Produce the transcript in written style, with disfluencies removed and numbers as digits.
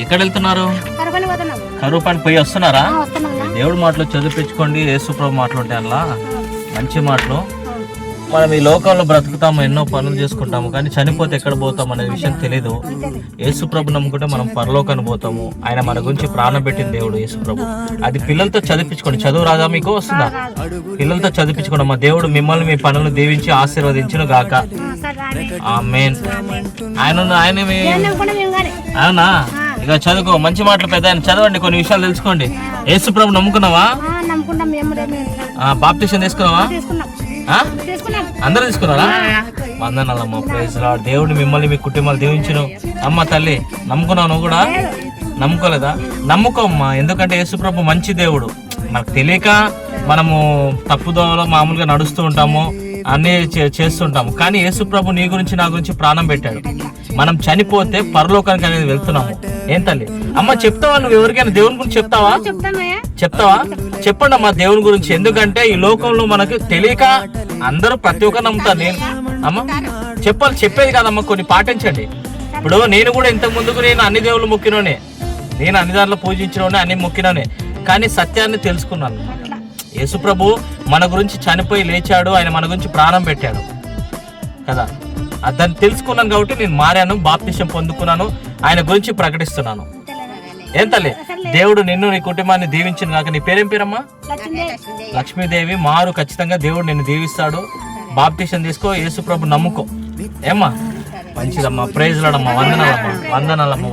ఎక్కడ వెళ్తున్నారు? కరువు పని పోయి వస్తున్నారా? దేవుడి మాటలు చదివించుకోండి. యేసు ప్రభు మాటలు ఉంటాయి అలా మంచి మాటలు. మనం ఈ లోకంలో బ్రతుకుతాము, ఎన్నో పనులు చేసుకుంటాము, కానీ చనిపోతే ఎక్కడ పోతాం అనే విషయం తెలీదు. యేసు ప్రభు నమ్ముకుంటే మనం పరలోకానికి పోతాము. ఆయన మన గురించి ప్రాణం పెట్టిన దేవుడు యేసు ప్రభు. అది పిల్లలతో చదివించుకోండి. చదువు రాదా మీకు? వస్తుందా? పిల్లలతో చదివించుకోండి. మా దేవుడు మిమ్మల్ని మీ పనులు దీవించి ఆశీర్వదించును గాక. ఆమేన్. అవునా? ఇక చదువుకో, మంచి మాటలు పెద్ద ఆయన చదవండి, కొన్ని విషయాలు తెలుసుకోండి. యేసు ప్రభు నమ్ముకున్నావా? బాప్టిజం తీసుకున్నావా? అందరూ తీసుకున్నారా? వందనాలమ్మ. Praise Lord. దేవుడు మిమ్మల్ని మీ కుటుంబాలు దీవించును. అమ్మ తల్లి, నమ్ముకున్నావు? నువ్వు కూడా నమ్ముకోలేదా? నమ్ముకోమ్మా. ఎందుకంటే యేసుప్రభు మంచి దేవుడు. మనకు తెలియక మనము తప్పుదోవలో మామూలుగా నడుస్తూ ఉంటాము, అన్నీ చేస్తుంటాము. కానీ యేసుప్రభు నీ గురించి నా గురించి ప్రాణం పెట్టాడు. మనం చనిపోతే పరలోకానికి అనేది వెళ్తున్నాము. ఏం తల్లి? అమ్మ చెప్తావా? నువ్వు ఎవరికైనా దేవుని గురించి చెప్తావా? చెప్పండి అమ్మా దేవుని గురించి. ఎందుకంటే ఈ లోకంలో మనకు తెలియక అందరూ ప్రతి ఒక్కరు నమ్ముతారు. నేను అమ్మ చెప్పేది కాదమ్మా, కొన్ని పాటించండి. ఇప్పుడు నేను కూడా ఇంతకు ముందుకు నేను అన్ని దేవుళ్ళు మొక్కినోనే, నేను అన్ని దాంట్లో పూజించినోనే, అన్ని మొక్కినోనే. కానీ సత్యాన్ని తెలుసుకున్నాను. యేసుప్రభు మన గురించి చనిపోయి లేచాడు, ఆయన మన గురించి ప్రాణం పెట్టాడు కదా. దాన్ని తెలుసుకున్నాను కాబట్టి నేను మారాను, బాప్తిసం పొందుకున్నాను, ఆయన గురించి ప్రకటిస్తున్నాను. ఏం తల్లి? దేవుడు నిన్ను నీ కుటుంబాన్ని దీవించిన కాక. నీ పేరేం పేరమ్మా? లక్ష్మీదేవి. మారు, ఖచ్చితంగా దేవుడు నిన్ను దీవిస్తాడు. బాప్తిసం తీసుకో, యేసుప్రభు నమ్ముకో. ఏమ్మా? మంచిదమ్మా. ప్రైజ్ లార్డ్ అమ్మా. వందనాలమ్మా.